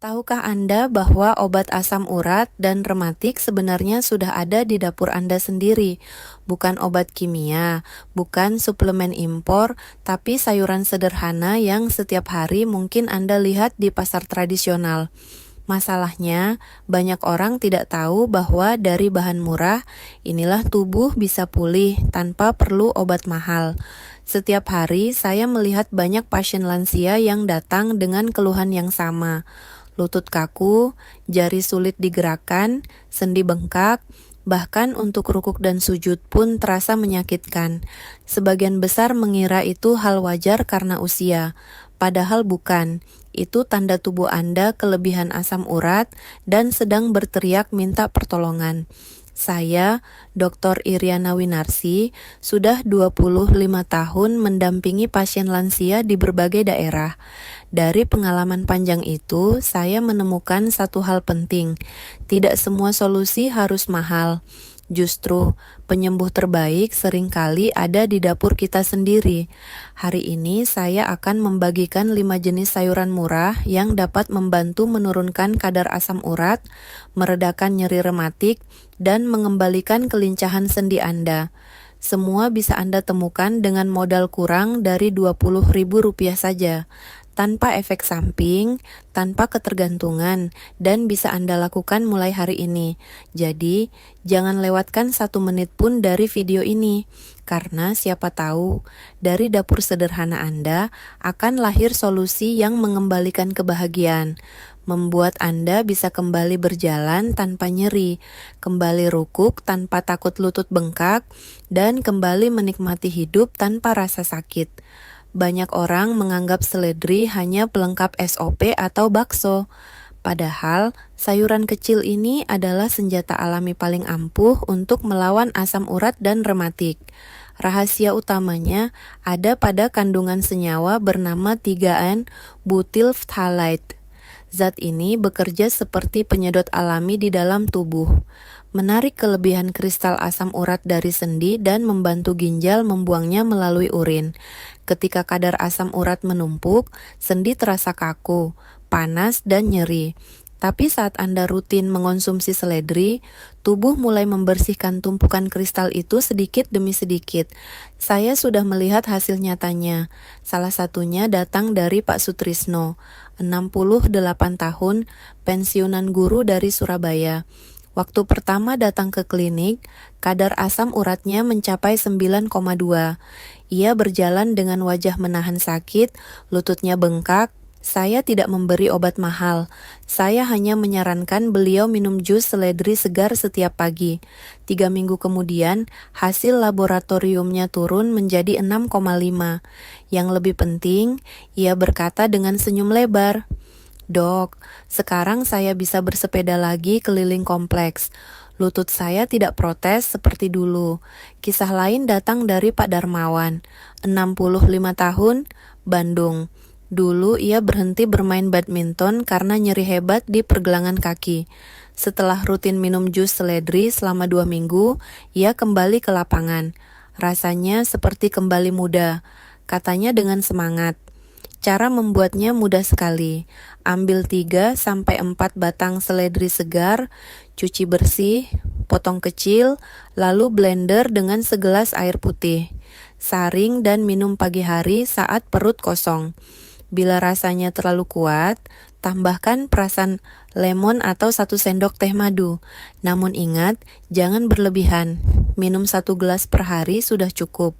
Tahukah Anda bahwa obat asam urat dan rematik sebenarnya sudah ada di dapur Anda sendiri? Bukan obat kimia, bukan suplemen impor, tapi sayuran sederhana yang setiap hari mungkin Anda lihat di pasar tradisional. Masalahnya, banyak orang tidak tahu bahwa dari bahan murah, inilah tubuh bisa pulih tanpa perlu obat mahal. Setiap hari, saya melihat banyak pasien lansia yang datang dengan keluhan yang sama. Lutut kaku, jari sulit digerakkan, sendi bengkak, bahkan untuk rukuk dan sujud pun terasa menyakitkan. Sebagian besar mengira itu hal wajar karena usia, padahal bukan. Itu tanda tubuh Anda kelebihan asam urat dan sedang berteriak minta pertolongan. Saya, Dr. Iriana Winarsi, sudah 25 tahun mendampingi pasien lansia di berbagai daerah. Dari pengalaman panjang itu, saya menemukan satu hal penting. Tidak semua solusi harus mahal. Justru, penyembuh terbaik seringkali ada di dapur kita sendiri. Hari ini saya akan membagikan 5 jenis sayuran murah yang dapat membantu menurunkan kadar asam urat, meredakan nyeri rematik, dan mengembalikan kelincahan sendi Anda. Semua bisa Anda temukan dengan modal kurang dari Rp20.000 saja, tanpa efek samping, tanpa ketergantungan, dan bisa Anda lakukan mulai hari ini. Jadi, jangan lewatkan 1 menit pun dari video ini, karena siapa tahu, dari dapur sederhana Anda akan lahir solusi yang mengembalikan kebahagiaan, membuat Anda bisa kembali berjalan tanpa nyeri, kembali rukuk tanpa takut lutut bengkak, dan kembali menikmati hidup tanpa rasa sakit. Banyak orang menganggap seledri hanya pelengkap SOP atau bakso. Padahal, sayuran kecil ini adalah senjata alami paling ampuh untuk melawan asam urat dan rematik. Rahasia utamanya ada pada kandungan senyawa bernama 3N-butyl phthalate. Zat ini bekerja seperti penyedot alami di dalam tubuh, menarik kelebihan kristal asam urat dari sendi dan membantu ginjal membuangnya melalui urin. Ketika kadar asam urat menumpuk, sendi terasa kaku, panas, dan nyeri. Tapi saat Anda rutin mengonsumsi seledri, tubuh mulai membersihkan tumpukan kristal itu sedikit demi sedikit. Saya sudah melihat hasil nyatanya. Salah satunya datang dari Pak Sutrisno, 68 tahun, pensiunan guru dari Surabaya. Waktu pertama datang ke klinik, kadar asam uratnya mencapai 9,2. Ia berjalan dengan wajah menahan sakit, lututnya bengkak. Saya tidak memberi obat mahal. Saya hanya menyarankan beliau minum jus seledri segar setiap pagi. 3 minggu kemudian, hasil laboratoriumnya turun menjadi 6,5. Yang lebih penting, ia berkata dengan senyum lebar, "Dok, sekarang saya bisa bersepeda lagi keliling kompleks. Lutut saya tidak protes seperti dulu." Kisah lain datang dari Pak Darmawan, 65 tahun, Bandung. Dulu ia berhenti bermain badminton karena nyeri hebat di pergelangan kaki. Setelah rutin minum jus seledri selama 2 minggu, ia kembali ke lapangan. Rasanya seperti kembali muda, katanya dengan semangat. Cara membuatnya mudah sekali. Ambil 3-4 batang seledri segar, cuci bersih, potong kecil, lalu blender dengan segelas air putih. Saring dan minum pagi hari saat perut kosong. Bila rasanya terlalu kuat, tambahkan perasan lemon atau 1 sendok teh madu. Namun ingat, jangan berlebihan. Minum 1 gelas per hari sudah cukup.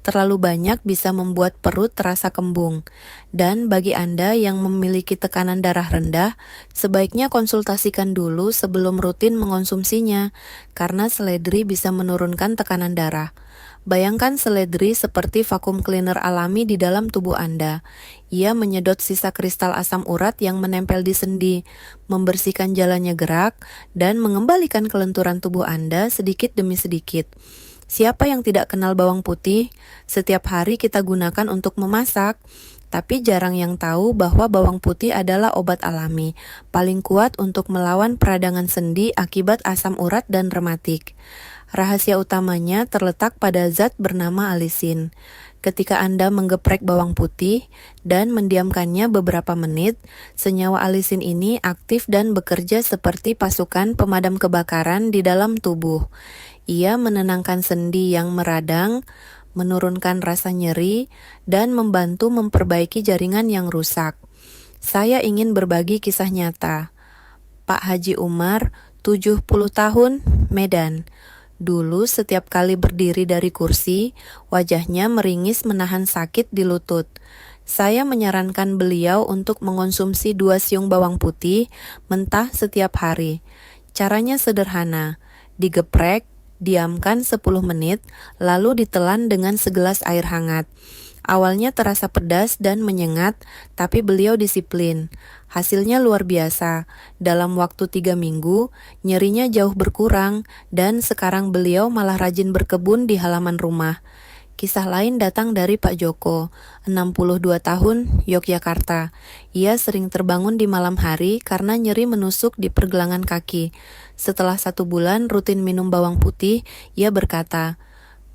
Terlalu banyak bisa membuat perut terasa kembung. Dan bagi Anda yang memiliki tekanan darah rendah, sebaiknya konsultasikan dulu sebelum rutin mengonsumsinya, karena seledri bisa menurunkan tekanan darah. Bayangkan seledri seperti vakum cleaner alami di dalam tubuh Anda. Ia menyedot sisa kristal asam urat yang menempel di sendi, membersihkan jalannya gerak, dan mengembalikan kelenturan tubuh Anda sedikit demi sedikit. Siapa yang tidak kenal bawang putih? Setiap hari kita gunakan untuk memasak. Tapi jarang yang tahu bahwa bawang putih adalah obat alami, paling kuat untuk melawan peradangan sendi akibat asam urat dan rematik. Rahasia utamanya terletak pada zat bernama alisin. Ketika Anda menggeprek bawang putih dan mendiamkannya beberapa menit, senyawa alisin ini aktif dan bekerja seperti pasukan pemadam kebakaran di dalam tubuh. Ia menenangkan sendi yang meradang, menurunkan rasa nyeri, dan membantu memperbaiki jaringan yang rusak. Saya ingin berbagi kisah nyata. Pak Haji Umar, 70 tahun, Medan. Dulu setiap kali berdiri dari kursi, wajahnya meringis menahan sakit di lutut. Saya menyarankan beliau untuk mengonsumsi 2 siung bawang putih mentah setiap hari. Caranya sederhana, digeprek, diamkan 10 menit, lalu ditelan dengan segelas air hangat. Awalnya terasa pedas dan menyengat, tapi beliau disiplin. Hasilnya luar biasa. Dalam waktu 3 minggu, nyerinya jauh berkurang, dan sekarang beliau malah rajin berkebun di halaman rumah. Kisah lain datang dari Pak Joko, 62 tahun, Yogyakarta. Ia sering terbangun di malam hari karena nyeri menusuk di pergelangan kaki. Setelah 1 bulan rutin minum bawang putih, ia berkata,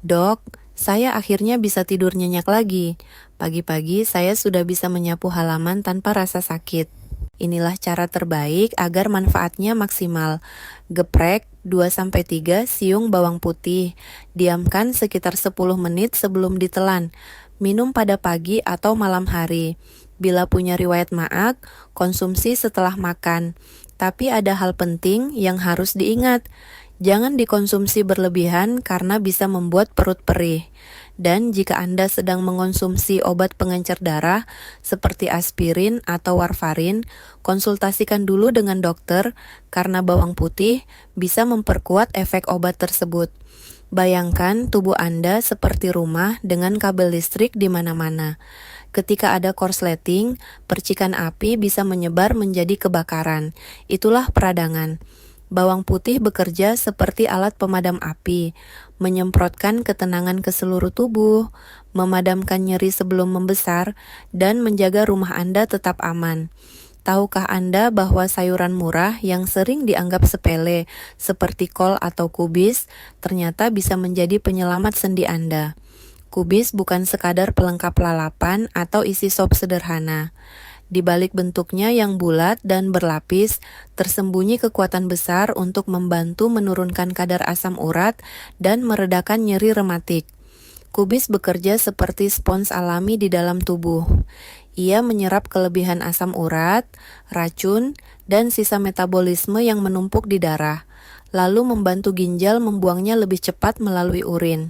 "Dok, saya akhirnya bisa tidur nyenyak lagi. Pagi-pagi saya sudah bisa menyapu halaman tanpa rasa sakit." Inilah cara terbaik agar manfaatnya maksimal. Geprek 2-3 siung bawang putih. Diamkan sekitar 10 menit sebelum ditelan. Minum pada pagi atau malam hari. Bila punya riwayat maag, konsumsi setelah makan. Tapi ada hal penting yang harus diingat. Jangan dikonsumsi berlebihan karena bisa membuat perut perih. Dan jika Anda sedang mengonsumsi obat pengencer darah seperti aspirin atau warfarin, konsultasikan dulu dengan dokter karena bawang putih bisa memperkuat efek obat tersebut. Bayangkan tubuh Anda seperti rumah dengan kabel listrik di mana-mana. Ketika ada korsleting, percikan api bisa menyebar menjadi kebakaran. Itulah peradangan. Bawang putih bekerja seperti alat pemadam api, menyemprotkan ketenangan ke seluruh tubuh, memadamkan nyeri sebelum membesar, dan menjaga rumah Anda tetap aman. Tahukah Anda bahwa sayuran murah yang sering dianggap sepele, seperti kol atau kubis, ternyata bisa menjadi penyelamat sendi Anda? Kubis bukan sekadar pelengkap lalapan atau isi sop sederhana. Di balik bentuknya yang bulat dan berlapis, tersembunyi kekuatan besar untuk membantu menurunkan kadar asam urat dan meredakan nyeri rematik. Kubis bekerja seperti spons alami di dalam tubuh. Ia menyerap kelebihan asam urat, racun, dan sisa metabolisme yang menumpuk di darah, lalu membantu ginjal membuangnya lebih cepat melalui urin.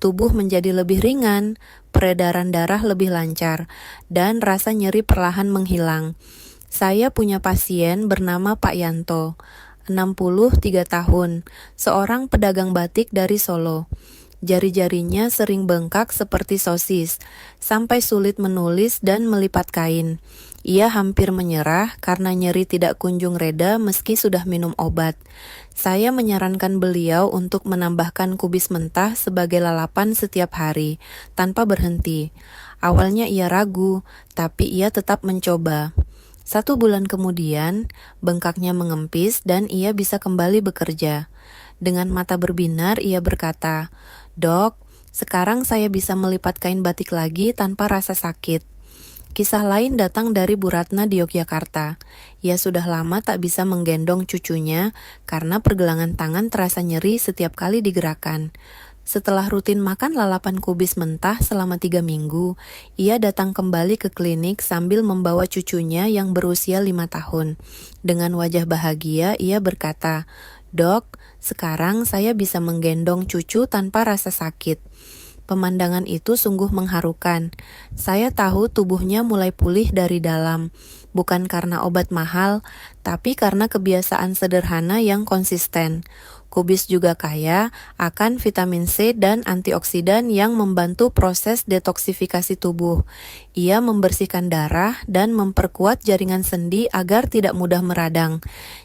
Tubuh menjadi lebih ringan, peredaran darah lebih lancar, dan rasa nyeri perlahan menghilang. Saya punya pasien bernama Pak Yanto, 63 tahun, seorang pedagang batik dari Solo. Jari-jarinya sering bengkak seperti sosis, sampai sulit menulis dan melipat kain. Ia hampir menyerah karena nyeri tidak kunjung reda meski sudah minum obat. Saya menyarankan beliau untuk menambahkan kubis mentah sebagai lalapan setiap hari, tanpa berhenti. Awalnya ia ragu, tapi ia tetap mencoba. 1 bulan kemudian, bengkaknya mengempis dan ia bisa kembali bekerja. Dengan mata berbinar, ia berkata, "Dok, sekarang saya bisa melipat kain batik lagi tanpa rasa sakit." Kisah lain datang dari Bu Ratna di Yogyakarta. Ia sudah lama tak bisa menggendong cucunya karena pergelangan tangan terasa nyeri setiap kali digerakkan. Setelah rutin makan lalapan kubis mentah selama 3 minggu, ia datang kembali ke klinik sambil membawa cucunya yang berusia 5 tahun. Dengan wajah bahagia, ia berkata, "Dok, sekarang saya bisa menggendong cucu tanpa rasa sakit." Pemandangan itu sungguh mengharukan. Saya tahu tubuhnya mulai pulih dari dalam, bukan karena obat mahal, tapi karena kebiasaan sederhana yang konsisten. Kubis juga kaya akan vitamin C dan antioksidan yang membantu proses detoksifikasi tubuh. Ia membersihkan darah dan memperkuat jaringan sendi agar tidak mudah meradang.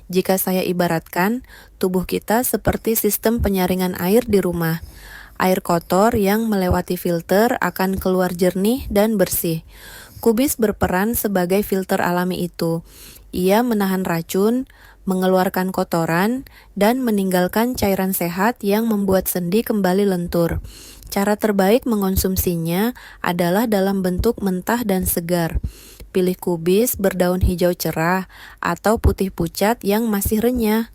Jika saya ibaratkan, tubuh kita seperti sistem penyaringan air di rumah. Air kotor yang melewati filter akan keluar jernih dan bersih. Kubis berperan sebagai filter alami itu. Ia menahan racun, mengeluarkan kotoran, dan meninggalkan cairan sehat yang membuat sendi kembali lentur. Cara terbaik mengonsumsinya adalah dalam bentuk mentah dan segar. Pilih kubis berdaun hijau cerah atau putih pucat yang masih renyah.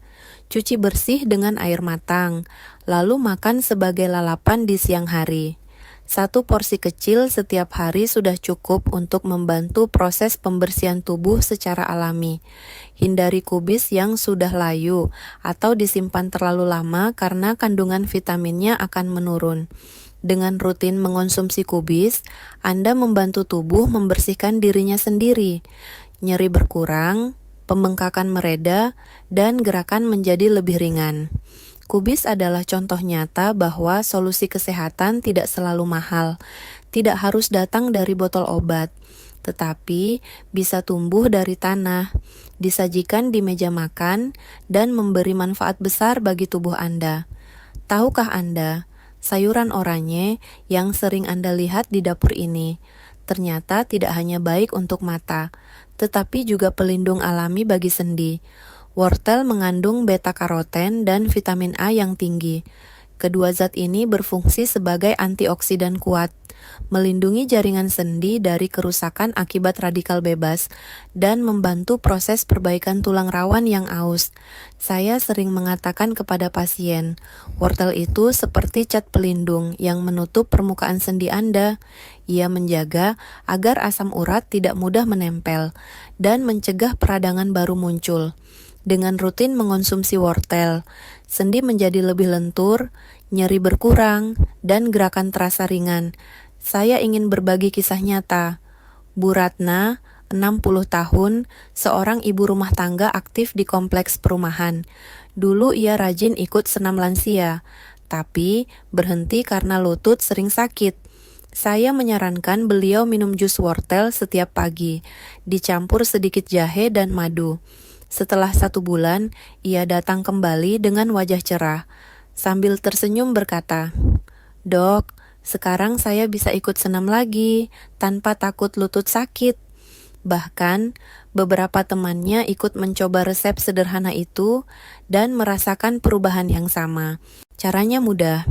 Cuci bersih dengan air matang, lalu makan sebagai lalapan di siang hari. Satu porsi kecil setiap hari sudah cukup untuk membantu proses pembersihan tubuh secara alami. Hindari kubis yang sudah layu atau disimpan terlalu lama karena kandungan vitaminnya akan menurun. Dengan rutin mengonsumsi kubis, Anda membantu tubuh membersihkan dirinya sendiri. Nyeri berkurang, pembengkakan mereda, dan gerakan menjadi lebih ringan. Kubis adalah contoh nyata bahwa solusi kesehatan tidak selalu mahal, tidak harus datang dari botol obat, tetapi bisa tumbuh dari tanah, disajikan di meja makan, dan memberi manfaat besar bagi tubuh Anda. Tahukah Anda, sayuran oranye yang sering Anda lihat di dapur ini ternyata tidak hanya baik untuk mata, tetapi juga pelindung alami bagi sendi. Wortel mengandung beta-karoten dan vitamin A yang tinggi. Kedua zat ini berfungsi sebagai antioksidan kuat, melindungi jaringan sendi dari kerusakan akibat radikal bebas, dan membantu proses perbaikan tulang rawan yang aus. Saya sering mengatakan kepada pasien, wortel itu seperti cat pelindung yang menutup permukaan sendi Anda. Ia menjaga agar asam urat tidak mudah menempel, dan mencegah peradangan baru muncul. Dengan rutin mengonsumsi wortel, sendi menjadi lebih lentur, nyeri berkurang, dan gerakan terasa ringan. Saya ingin berbagi kisah nyata. Bu Ratna, 60 tahun, seorang ibu rumah tangga aktif di kompleks perumahan. Dulu ia rajin ikut senam lansia, tapi berhenti karena lutut sering sakit. Saya menyarankan beliau minum jus wortel setiap pagi, dicampur sedikit jahe dan madu. Setelah 1 bulan, ia datang kembali dengan wajah cerah. Sambil tersenyum berkata, "Dok, sekarang saya bisa ikut senam lagi, tanpa takut lutut sakit." Bahkan, beberapa temannya ikut mencoba resep sederhana itu dan merasakan perubahan yang sama. Caranya mudah.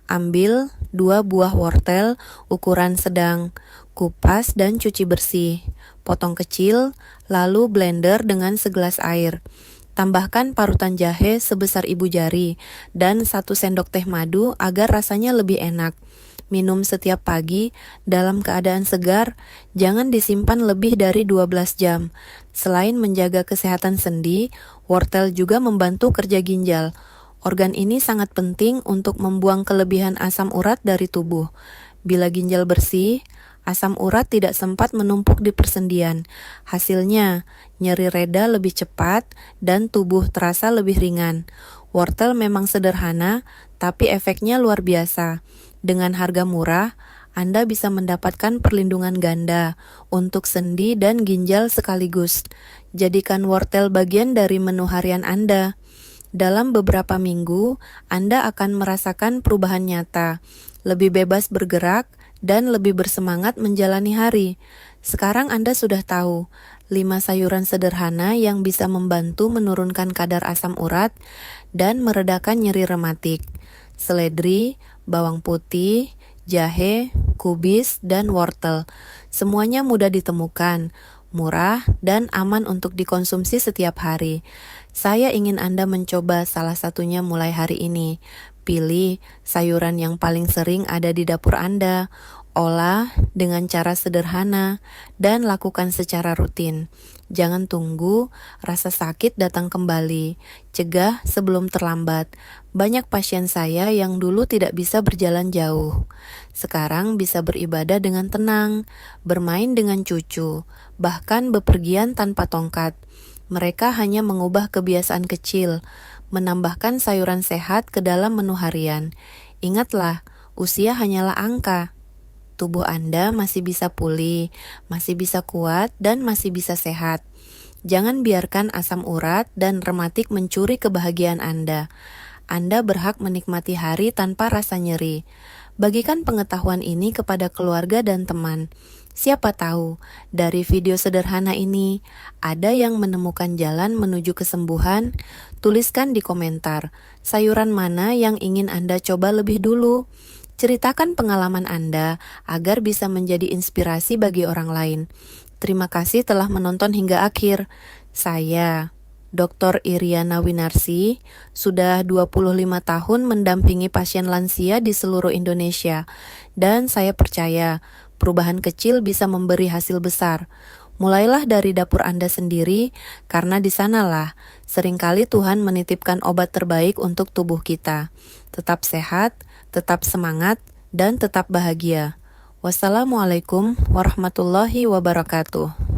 Ambil 2 buah wortel ukuran sedang, kupas dan cuci bersih. Potong kecil, lalu blender dengan segelas air. Tambahkan parutan jahe sebesar ibu jari dan 1 sendok teh madu agar rasanya lebih enak. Minum setiap pagi dalam keadaan segar, jangan disimpan lebih dari 12 jam. Selain menjaga kesehatan sendi, wortel juga membantu kerja ginjal. Organ ini sangat penting untuk membuang kelebihan asam urat dari tubuh. Bila ginjal bersih, asam urat tidak sempat menumpuk di persendian. Hasilnya, nyeri reda lebih cepat dan tubuh terasa lebih ringan. Wortel memang sederhana, tapi efeknya luar biasa. Dengan harga murah, Anda bisa mendapatkan perlindungan ganda untuk sendi dan ginjal sekaligus. Jadikan wortel bagian dari menu harian Anda. Dalam beberapa minggu, Anda akan merasakan perubahan nyata, lebih bebas bergerak, dan lebih bersemangat menjalani hari. Sekarang Anda sudah tahu 5 sayuran sederhana yang bisa membantu menurunkan kadar asam urat dan meredakan nyeri rematik. Seledri, bawang putih, jahe, kubis, dan wortel. Semuanya mudah ditemukan, murah, dan aman untuk dikonsumsi setiap hari. Saya ingin Anda mencoba salah satunya mulai hari ini. Pilih sayuran yang paling sering ada di dapur Anda, olah dengan cara sederhana, dan lakukan secara rutin. Jangan tunggu rasa sakit datang kembali. Cegah sebelum terlambat. Banyak pasien saya yang dulu tidak bisa berjalan jauh. Sekarang bisa beribadah dengan tenang, bermain dengan cucu, bahkan bepergian tanpa tongkat. Mereka hanya mengubah kebiasaan kecil, menambahkan sayuran sehat ke dalam menu harian. Ingatlah, usia hanyalah angka. Tubuh Anda masih bisa pulih, masih bisa kuat, dan masih bisa sehat. Jangan biarkan asam urat dan rematik mencuri kebahagiaan Anda. Anda berhak menikmati hari tanpa rasa nyeri. Bagikan pengetahuan ini kepada keluarga dan teman. Siapa tahu, dari video sederhana ini, ada yang menemukan jalan menuju kesembuhan. Tuliskan di komentar, sayuran mana yang ingin Anda coba lebih dulu. Ceritakan pengalaman Anda agar bisa menjadi inspirasi bagi orang lain. Terima kasih telah menonton hingga akhir. Saya, Dr. Iriana Winarsi, sudah 25 tahun mendampingi pasien lansia di seluruh Indonesia, dan saya percaya perubahan kecil bisa memberi hasil besar. Mulailah dari dapur Anda sendiri, karena di sanalah seringkali Tuhan menitipkan obat terbaik untuk tubuh kita. Tetap sehat, tetap semangat, dan tetap bahagia. Wassalamualaikum warahmatullahi wabarakatuh.